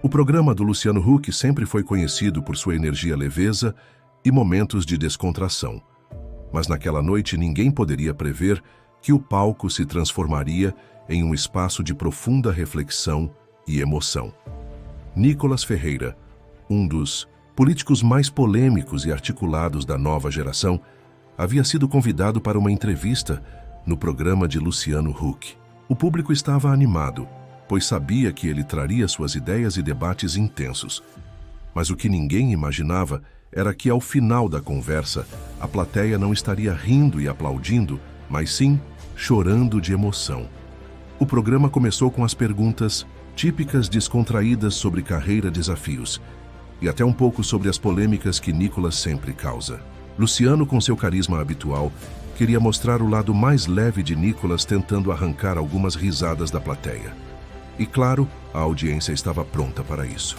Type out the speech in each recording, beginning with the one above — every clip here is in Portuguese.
O programa do Luciano Huck sempre foi conhecido por sua energia leveza e momentos de descontração. Mas naquela noite ninguém poderia prever que o palco se transformaria em um espaço de profunda reflexão e emoção. Nicolas Ferreira, um dos políticos mais polêmicos e articulados da nova geração, havia sido convidado para uma entrevista no programa de Luciano Huck. O público estava animado, pois sabia que ele traria suas ideias e debates intensos. Mas o que ninguém imaginava era que, ao final da conversa, a plateia não estaria rindo e aplaudindo, mas sim chorando de emoção. O programa começou com as perguntas típicas descontraídas sobre carreira, desafios, e até um pouco sobre as polêmicas que Nicolas sempre causa. Luciano, com seu carisma habitual, queria mostrar o lado mais leve de Nicolas, tentando arrancar algumas risadas da plateia. E claro, a audiência estava pronta para isso.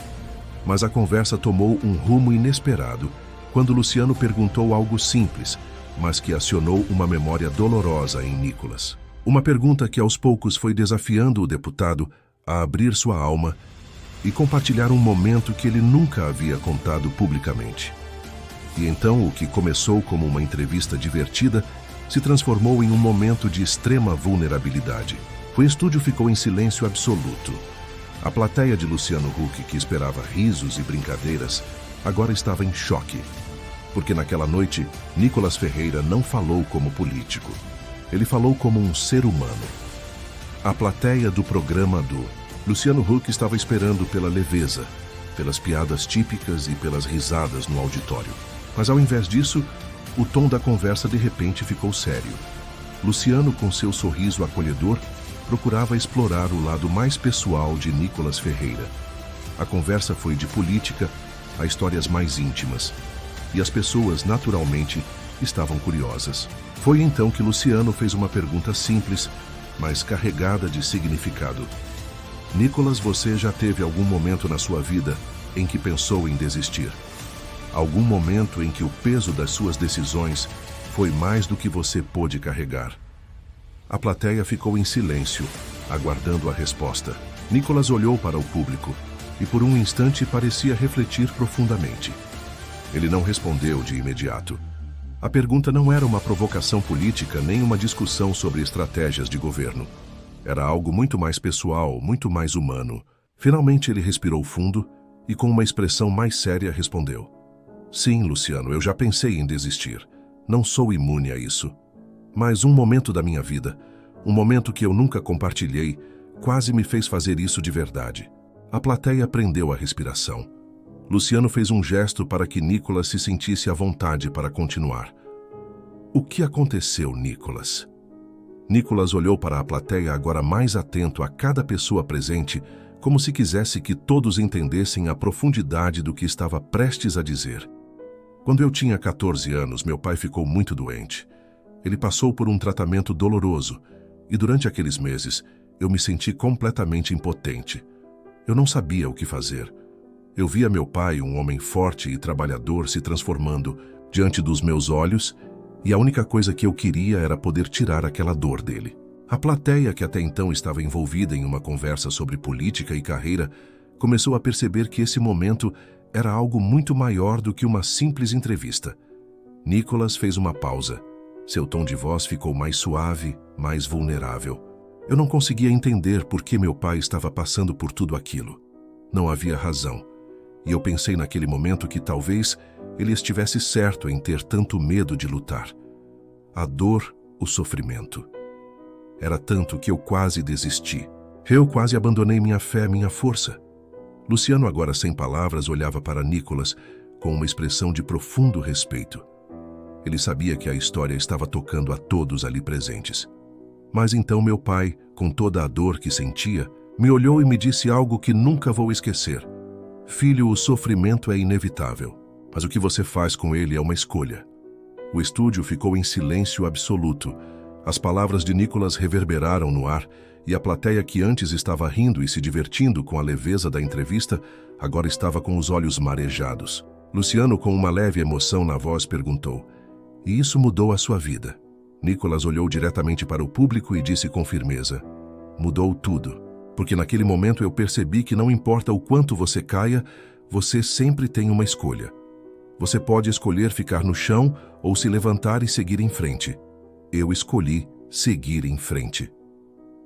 Mas a conversa tomou um rumo inesperado quando Luciano perguntou algo simples, mas que acionou uma memória dolorosa em Nicolas. Uma pergunta que aos poucos foi desafiando o deputado a abrir sua alma e compartilhar um momento que ele nunca havia contado publicamente. E então o que começou como uma entrevista divertida se transformou em um momento de extrema vulnerabilidade. O estúdio ficou em silêncio absoluto. A plateia de Luciano Huck, que esperava risos e brincadeiras, agora estava em choque. Porque naquela noite, Nicolas Ferreira não falou como político. Ele falou como um ser humano. A plateia do programa do Luciano Huck estava esperando pela leveza, pelas piadas típicas e pelas risadas no auditório. Mas ao invés disso, o tom da conversa de repente ficou sério. Luciano, com seu sorriso acolhedor, procurava explorar o lado mais pessoal de Nicolas Ferreira. A conversa foi de política a histórias mais íntimas, e as pessoas, naturalmente, estavam curiosas. Foi então que Luciano fez uma pergunta simples, mas carregada de significado. Nicolas, você já teve algum momento na sua vida em que pensou em desistir? Algum momento em que o peso das suas decisões foi mais do que você pôde carregar? A plateia ficou em silêncio, aguardando a resposta. Nicolas olhou para o público e por um instante parecia refletir profundamente. Ele não respondeu de imediato. A pergunta não era uma provocação política nem uma discussão sobre estratégias de governo. Era algo muito mais pessoal, muito mais humano. Finalmente ele respirou fundo e com uma expressão mais séria respondeu: Sim, Luciano, eu já pensei em desistir. Não sou imune a isso. Mas um momento da minha vida, um momento que eu nunca compartilhei, quase me fez fazer isso de verdade. A plateia prendeu a respiração. Luciano fez um gesto para que Nicolas se sentisse à vontade para continuar. O que aconteceu, Nicolas? Nicolas olhou para a plateia, agora mais atento a cada pessoa presente, como se quisesse que todos entendessem a profundidade do que estava prestes a dizer. Quando eu tinha 14 anos, meu pai ficou muito doente. Ele passou por um tratamento doloroso e durante aqueles meses eu me senti completamente impotente. Eu não sabia o que fazer. Eu via meu pai, um homem forte e trabalhador, se transformando diante dos meus olhos e a única coisa que eu queria era poder tirar aquela dor dele. A plateia, que até então estava envolvida em uma conversa sobre política e carreira, começou a perceber que esse momento era algo muito maior do que uma simples entrevista. Nicolas fez uma pausa. Seu tom de voz ficou mais suave, mais vulnerável. Eu não conseguia entender por que meu pai estava passando por tudo aquilo. Não havia razão. E eu pensei naquele momento que talvez ele estivesse certo em ter tanto medo de lutar. A dor, o sofrimento. Era tanto que eu quase desisti. Eu quase abandonei minha fé, minha força. Luciano, agora sem palavras, olhava para Nicolas com uma expressão de profundo respeito. Ele sabia que a história estava tocando a todos ali presentes. Mas então meu pai, com toda a dor que sentia, me olhou e me disse algo que nunca vou esquecer. Filho, o sofrimento é inevitável, mas o que você faz com ele é uma escolha. O estúdio ficou em silêncio absoluto. As palavras de Nicolas reverberaram no ar e a plateia, que antes estava rindo e se divertindo com a leveza da entrevista, agora estava com os olhos marejados. Luciano, com uma leve emoção na voz, perguntou: E isso mudou a sua vida? Nicolas olhou diretamente para o público e disse com firmeza: Mudou tudo. Porque naquele momento eu percebi que não importa o quanto você caia, você sempre tem uma escolha. Você pode escolher ficar no chão ou se levantar e seguir em frente. Eu escolhi seguir em frente.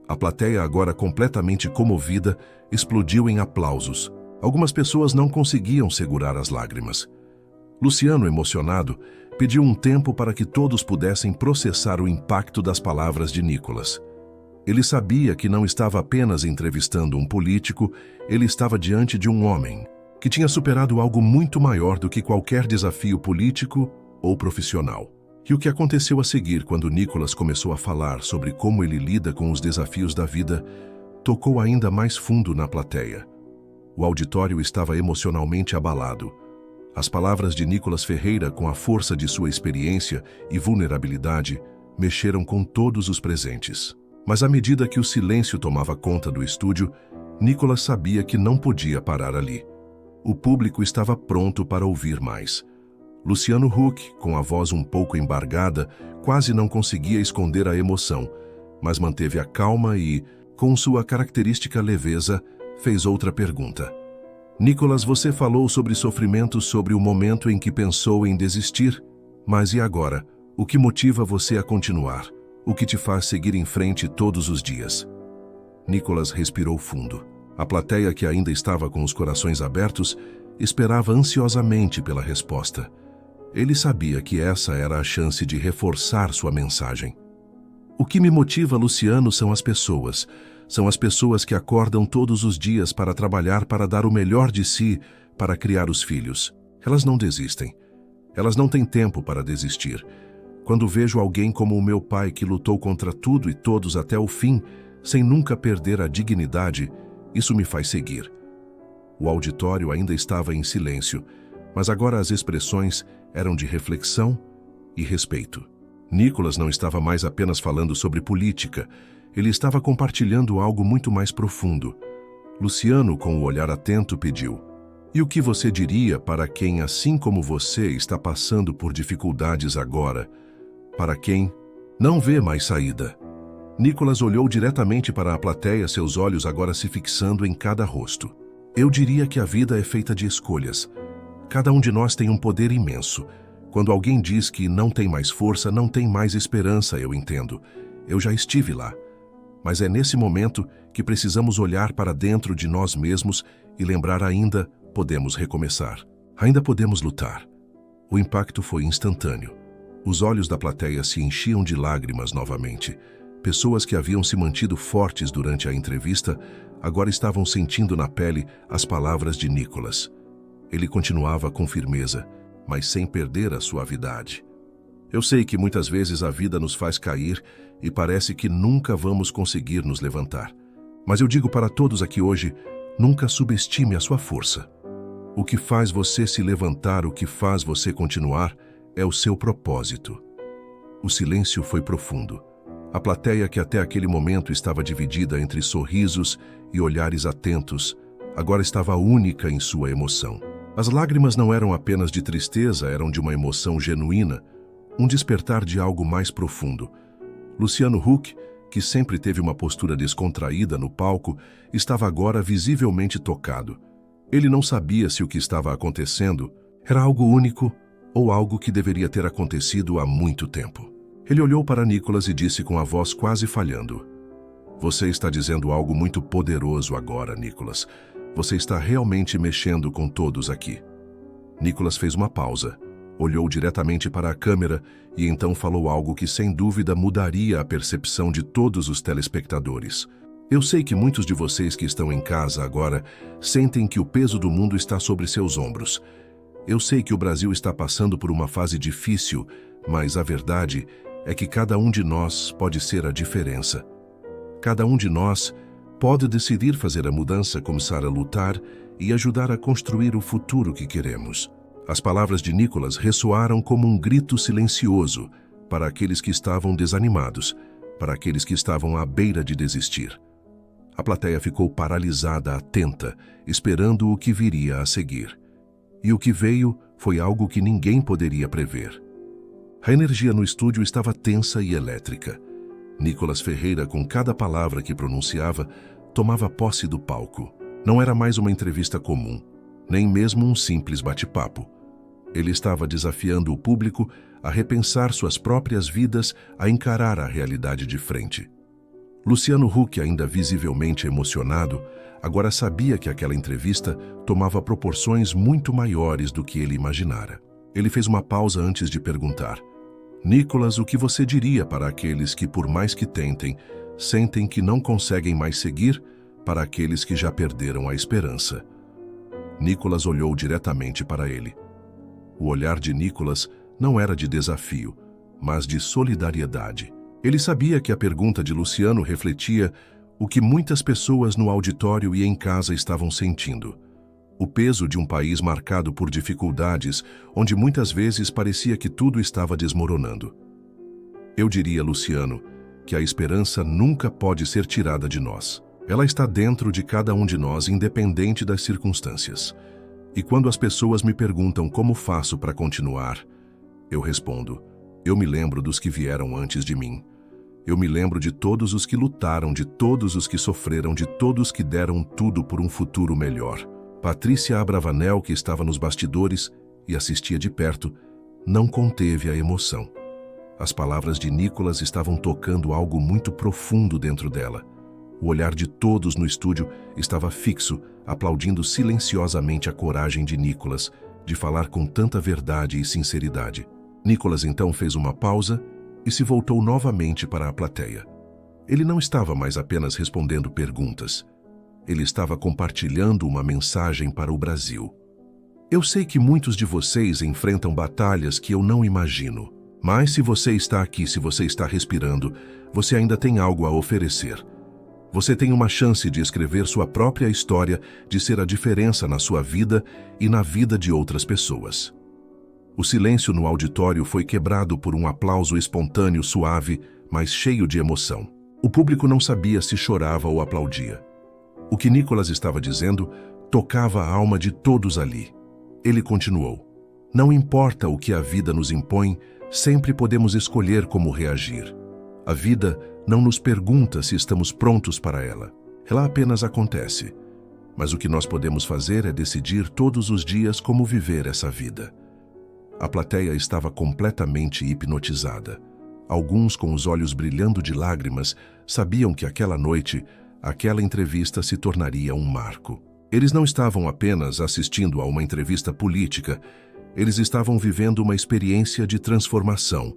A plateia, agora completamente comovida, explodiu em aplausos. Algumas pessoas não conseguiam segurar as lágrimas. Luciano, emocionado, pediu um tempo para que todos pudessem processar o impacto das palavras de Nicolas. Ele sabia que não estava apenas entrevistando um político, ele estava diante de um homem que tinha superado algo muito maior do que qualquer desafio político ou profissional. E o que aconteceu a seguir, quando Nicolas começou a falar sobre como ele lida com os desafios da vida, tocou ainda mais fundo na plateia. O auditório estava emocionalmente abalado. As palavras de Nicolas Ferreira, com a força de sua experiência e vulnerabilidade, mexeram com todos os presentes. Mas à medida que o silêncio tomava conta do estúdio, Nicolas sabia que não podia parar ali. O público estava pronto para ouvir mais. Luciano Huck, com a voz um pouco embargada, quase não conseguia esconder a emoção, mas manteve a calma e, com sua característica leveza, fez outra pergunta. Nicolas, você falou sobre sofrimento, sobre o momento em que pensou em desistir, mas e agora? O que motiva você a continuar? O que te faz seguir em frente todos os dias? Nicolas respirou fundo. A plateia, que ainda estava com os corações abertos, esperava ansiosamente pela resposta. Ele sabia que essa era a chance de reforçar sua mensagem. O que me motiva, Luciano, são as pessoas. São as pessoas que acordam todos os dias para trabalhar, para dar o melhor de si, para criar os filhos. Elas não desistem. Elas não têm tempo para desistir. Quando vejo alguém como o meu pai, que lutou contra tudo e todos até o fim, sem nunca perder a dignidade, isso me faz seguir. O auditório ainda estava em silêncio, mas agora as expressões eram de reflexão e respeito. Nicolas não estava mais apenas falando sobre política, ele estava compartilhando algo muito mais profundo. Luciano, com o olhar atento, pediu: "E o que você diria para quem, assim como você, está passando por dificuldades agora? Para quem não vê mais saída?" Nicolas olhou diretamente para a plateia, seus olhos agora se fixando em cada rosto. "Eu diria que a vida é feita de escolhas. Cada um de nós tem um poder imenso. Quando alguém diz que não tem mais força, não tem mais esperança, eu entendo. Eu já estive lá. Mas é nesse momento que precisamos olhar para dentro de nós mesmos e lembrar: ainda podemos recomeçar. Ainda podemos lutar." O impacto foi instantâneo. Os olhos da plateia se enchiam de lágrimas novamente. Pessoas que haviam se mantido fortes durante a entrevista agora estavam sentindo na pele as palavras de Nicolas. Ele continuava com firmeza, mas sem perder a suavidade. "Eu sei que muitas vezes a vida nos faz cair e parece que nunca vamos conseguir nos levantar. Mas eu digo para todos aqui hoje: nunca subestime a sua força. O que faz você se levantar, o que faz você continuar, é o seu propósito." O silêncio foi profundo. A plateia, que até aquele momento estava dividida entre sorrisos e olhares atentos, agora estava única em sua emoção. As lágrimas não eram apenas de tristeza, eram de uma emoção genuína, um despertar de algo mais profundo. Luciano Huck, que sempre teve uma postura descontraída no palco, estava agora visivelmente tocado. Ele não sabia se o que estava acontecendo era algo único ou algo que deveria ter acontecido há muito tempo. Ele olhou para Nicolas e disse com a voz quase falhando: "Você está dizendo algo muito poderoso agora, Nicolas. Você está realmente mexendo com todos aqui." Nicolas fez uma pausa, olhou diretamente para a câmera e então falou algo que sem dúvida mudaria a percepção de todos os telespectadores. "Eu sei que muitos de vocês que estão em casa agora sentem que o peso do mundo está sobre seus ombros. Eu sei que o Brasil está passando por uma fase difícil, mas a verdade é que cada um de nós pode ser a diferença. Cada um de nós pode decidir fazer a mudança, começar a lutar e ajudar a construir o futuro que queremos." As palavras de Nicolas ressoaram como um grito silencioso para aqueles que estavam desanimados, para aqueles que estavam à beira de desistir. A plateia ficou paralisada, atenta, esperando o que viria a seguir. E o que veio foi algo que ninguém poderia prever. A energia no estúdio estava tensa e elétrica. Nicolas Ferreira, com cada palavra que pronunciava, tomava posse do palco. Não era mais uma entrevista comum, nem mesmo um simples bate-papo. Ele estava desafiando o público a repensar suas próprias vidas, a encarar a realidade de frente. Luciano Huck, ainda visivelmente emocionado, agora sabia que aquela entrevista tomava proporções muito maiores do que ele imaginara. Ele fez uma pausa antes de perguntar: Nicolas, o que você diria para aqueles que, por mais que tentem, sentem que não conseguem mais seguir, para aqueles que já perderam a esperança? Nicolas olhou diretamente para ele. O olhar de Nicolas não era de desafio, mas de solidariedade. Ele sabia que a pergunta de Luciano refletia o que muitas pessoas no auditório e em casa estavam sentindo. O peso de um país marcado por dificuldades, onde muitas vezes parecia que tudo estava desmoronando. Eu diria, Luciano, que a esperança nunca pode ser tirada de nós. Ela está dentro de cada um de nós, independente das circunstâncias. E quando as pessoas me perguntam como faço para continuar, eu respondo: eu me lembro dos que vieram antes de mim. Eu me lembro de todos os que lutaram, de todos os que sofreram, de todos que deram tudo por um futuro melhor. Patrícia Abravanel, que estava nos bastidores e assistia de perto, não conteve a emoção. As palavras de Nicolas estavam tocando algo muito profundo dentro dela. O olhar de todos no estúdio estava fixo, aplaudindo silenciosamente a coragem de Nicolas de falar com tanta verdade e sinceridade. Nicolas então fez uma pausa e se voltou novamente para a plateia. Ele não estava mais apenas respondendo perguntas. Ele estava compartilhando uma mensagem para o Brasil. Eu sei que muitos de vocês enfrentam batalhas que eu não imagino. Mas se você está aqui, se você está respirando, você ainda tem algo a oferecer. Você tem uma chance de escrever sua própria história, de ser a diferença na sua vida e na vida de outras pessoas. O silêncio no auditório foi quebrado por um aplauso espontâneo, suave, mas cheio de emoção. O público não sabia se chorava ou aplaudia. O que Nicolas estava dizendo tocava a alma de todos ali. Ele continuou: não importa o que a vida nos impõe, sempre podemos escolher como reagir. A vida não nos pergunta se estamos prontos para ela. Ela apenas acontece. Mas o que nós podemos fazer é decidir todos os dias como viver essa vida. A plateia estava completamente hipnotizada. Alguns, com os olhos brilhando de lágrimas, sabiam que aquela noite, aquela entrevista se tornaria um marco. Eles não estavam apenas assistindo a uma entrevista política, eles estavam vivendo uma experiência de transformação.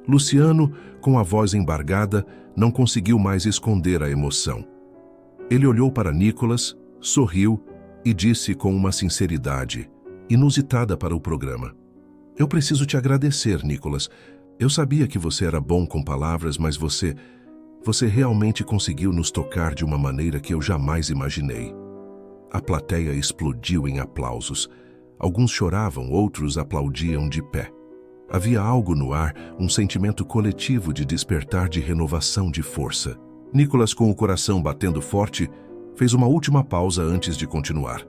Luciano, com a voz embargada, não conseguiu mais esconder a emoção. Ele olhou para Nicolas, sorriu e disse com uma sinceridade inusitada para o programa: eu preciso te agradecer, Nicolas. Eu sabia que você era bom com palavras, mas você realmente conseguiu nos tocar de uma maneira que eu jamais imaginei. A plateia explodiu em aplausos. Alguns choravam, outros aplaudiam de pé. Havia algo no ar, um sentimento coletivo de despertar, de renovação, de força. Nicolas, com o coração batendo forte, fez uma última pausa antes de continuar.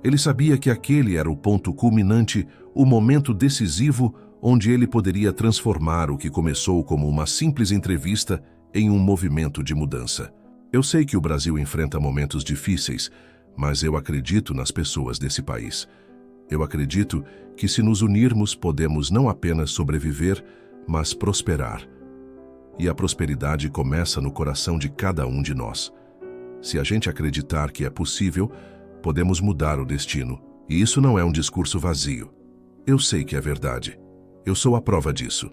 Ele sabia que aquele era o ponto culminante, o momento decisivo onde ele poderia transformar o que começou como uma simples entrevista em um movimento de mudança. Eu sei que o Brasil enfrenta momentos difíceis, mas eu acredito nas pessoas desse país. Eu acredito que se nos unirmos podemos não apenas sobreviver, mas prosperar. E a prosperidade começa no coração de cada um de nós. Se a gente acreditar que é possível, podemos mudar o destino. E isso não é um discurso vazio. Eu sei que é verdade. Eu sou a prova disso.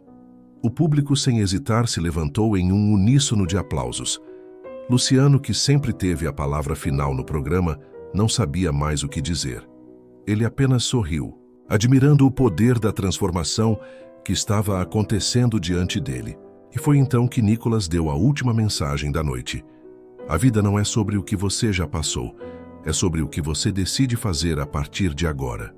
O público, sem hesitar, se levantou em um uníssono de aplausos. Luciano, que sempre teve a palavra final no programa, não sabia mais o que dizer. Ele apenas sorriu, admirando o poder da transformação que estava acontecendo diante dele. E foi então que Nicolas deu a última mensagem da noite. A vida não é sobre o que você já passou, é sobre o que você decide fazer a partir de agora.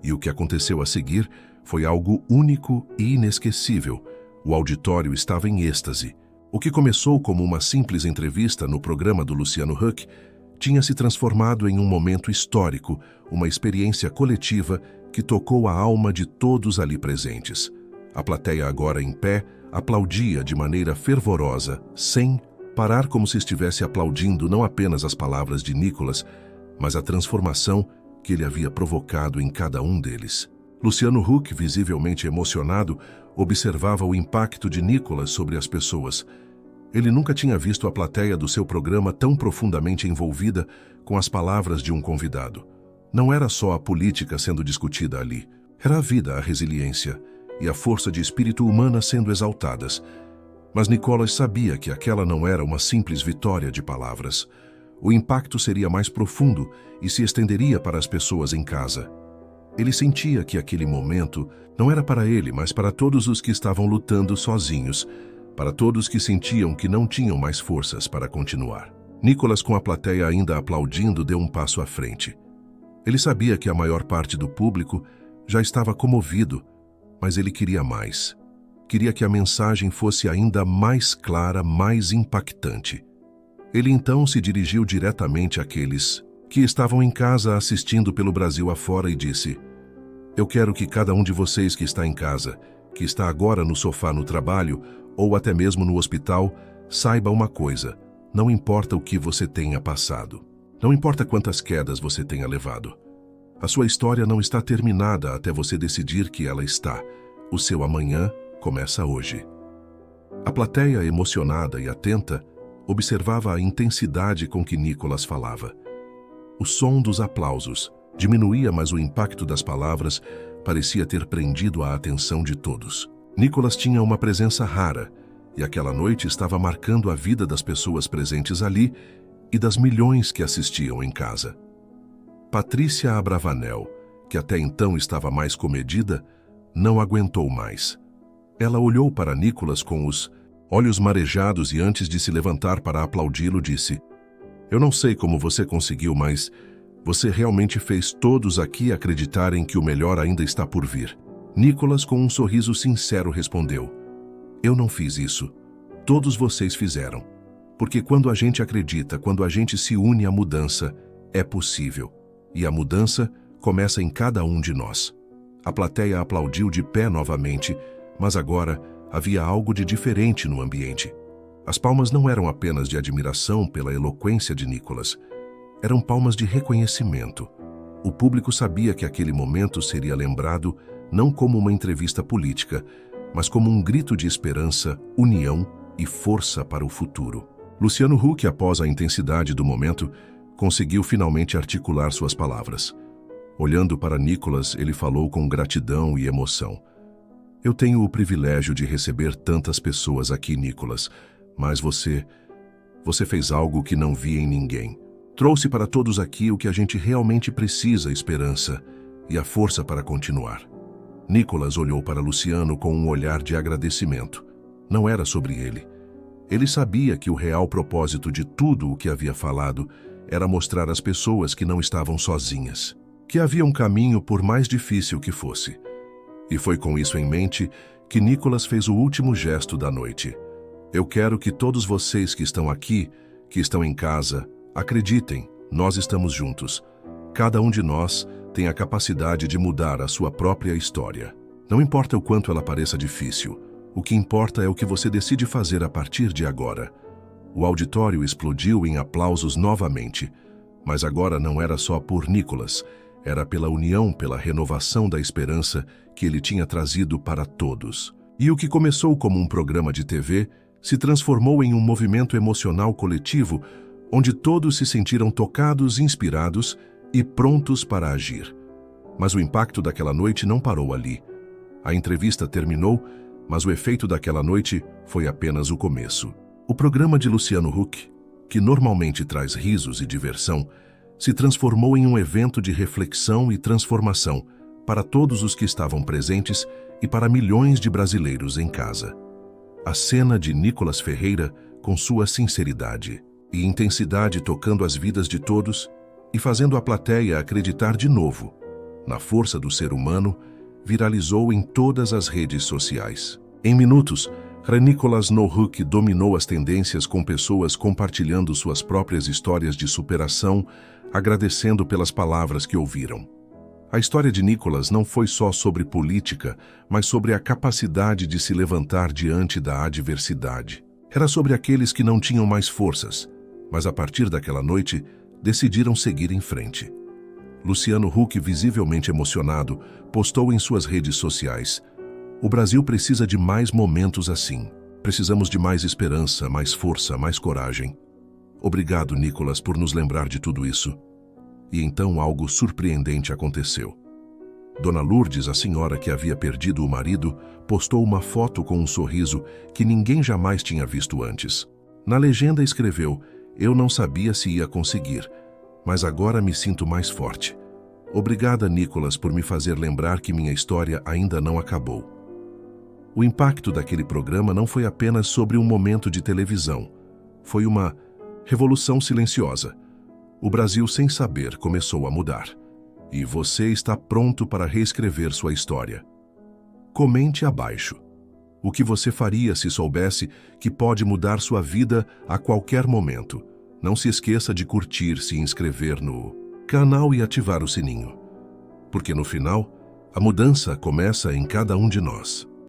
E o que aconteceu a seguir foi algo único e inesquecível. O auditório estava em êxtase. O que começou como uma simples entrevista no programa do Luciano Huck tinha se transformado em um momento histórico, uma experiência coletiva que tocou a alma de todos ali presentes. A plateia, agora em pé, aplaudia de maneira fervorosa, sem parar como se estivesse aplaudindo não apenas as palavras de Nicolas, mas a transformação que ele havia provocado em cada um deles. Luciano Huck, visivelmente emocionado, observava o impacto de Nicolas sobre as pessoas. Ele nunca tinha visto a plateia do seu programa tão profundamente envolvida com as palavras de um convidado. Não era só a política sendo discutida ali. Era a vida, a resiliência e a força de espírito humana sendo exaltadas. Mas Nicolas sabia que aquela não era uma simples vitória de palavras. O impacto seria mais profundo e se estenderia para as pessoas em casa. Ele sentia que aquele momento não era para ele, mas para todos os que estavam lutando sozinhos, para todos que sentiam que não tinham mais forças para continuar. Nicolas, com a plateia ainda aplaudindo, deu um passo à frente. Ele sabia que a maior parte do público já estava comovido, mas ele queria mais. Queria que a mensagem fosse ainda mais clara, mais impactante. Ele então se dirigiu diretamente àqueles que estavam em casa assistindo pelo Brasil afora e disse: "Eu quero que cada um de vocês que está em casa, que está agora no sofá no trabalho ou até mesmo no hospital, saiba uma coisa: não importa o que você tenha passado. Não importa quantas quedas você tenha levado. A sua história não está terminada até você decidir que ela está. O seu amanhã começa hoje." A plateia, emocionada e atenta, observava a intensidade com que Nicolas falava. O som dos aplausos diminuía, mas o impacto das palavras parecia ter prendido a atenção de todos. Nicolas tinha uma presença rara, e aquela noite estava marcando a vida das pessoas presentes ali e das milhões que assistiam em casa. Patrícia Abravanel, que até então estava mais comedida, não aguentou mais. Ela olhou para Nicolas com os olhos marejados e antes de se levantar para aplaudi-lo, disse: "Eu não sei como você conseguiu, mas você realmente fez todos aqui acreditarem que o melhor ainda está por vir." Nicolas, com um sorriso sincero, respondeu: "Eu não fiz isso. Todos vocês fizeram. Porque quando a gente acredita, quando a gente se une à mudança, é possível. E a mudança começa em cada um de nós." A plateia aplaudiu de pé novamente, mas agora havia algo de diferente no ambiente. As palmas não eram apenas de admiração pela eloquência de Nicolas. Eram palmas de reconhecimento. O público sabia que aquele momento seria lembrado não como uma entrevista política, mas como um grito de esperança, união e força para o futuro. Luciano Huck, após a intensidade do momento, conseguiu finalmente articular suas palavras. Olhando para Nicolas, ele falou com gratidão e emoção: "Eu tenho o privilégio de receber tantas pessoas aqui, Nicolas, mas você fez algo que não vi em ninguém. Trouxe para todos aqui o que a gente realmente precisa: esperança e a força para continuar." Nicolas olhou para Luciano com um olhar de agradecimento. Não era sobre ele. Ele sabia que o real propósito de tudo o que havia falado era mostrar às pessoas que não estavam sozinhas, que havia um caminho por mais difícil que fosse. E foi com isso em mente que Nicolas fez o último gesto da noite. "Eu quero que todos vocês que estão aqui, que estão em casa, acreditem, nós estamos juntos. Cada um de nós tem a capacidade de mudar a sua própria história. Não importa o quanto ela pareça difícil, o que importa é o que você decide fazer a partir de agora." O auditório explodiu em aplausos novamente, mas agora não era só por Nicolas, era pela união, pela renovação da esperança que ele tinha trazido para todos. E o que começou como um programa de TV se transformou em um movimento emocional coletivo, onde todos se sentiram tocados, inspirados e prontos para agir. Mas o impacto daquela noite não parou ali. A entrevista terminou, mas o efeito daquela noite foi apenas o começo. O programa de Luciano Huck, que normalmente traz risos e diversão, se transformou em um evento de reflexão e transformação para todos os que estavam presentes e para milhões de brasileiros em casa. A cena de Nicolas Ferreira, com sua sinceridade e intensidade tocando as vidas de todos e fazendo a plateia acreditar de novo na força do ser humano, viralizou em todas as redes sociais. Em minutos, Nicolas Huck dominou as tendências, com pessoas compartilhando suas próprias histórias de superação, agradecendo pelas palavras que ouviram. A história de Nicolas não foi só sobre política, mas sobre a capacidade de se levantar diante da adversidade. Era sobre aqueles que não tinham mais forças, mas a partir daquela noite decidiram seguir em frente. Luciano Huck, visivelmente emocionado, postou em suas redes sociais: "O Brasil precisa de mais momentos assim. Precisamos de mais esperança, mais força, mais coragem. Obrigado, Nicolas, por nos lembrar de tudo isso." E então algo surpreendente aconteceu. Dona Lourdes, a senhora que havia perdido o marido, postou uma foto com um sorriso que ninguém jamais tinha visto antes. Na legenda escreveu: "Eu não sabia se ia conseguir, mas agora me sinto mais forte. Obrigada, Nicolas, por me fazer lembrar que minha história ainda não acabou." O impacto daquele programa não foi apenas sobre um momento de televisão. Foi uma revolução silenciosa. O Brasil, sem saber, começou a mudar. E você está pronto para reescrever sua história. Comente abaixo. O que você faria se soubesse que pode mudar sua vida a qualquer momento? Não se esqueça de curtir, se inscrever no canal e ativar o sininho. Porque no final, a mudança começa em cada um de nós.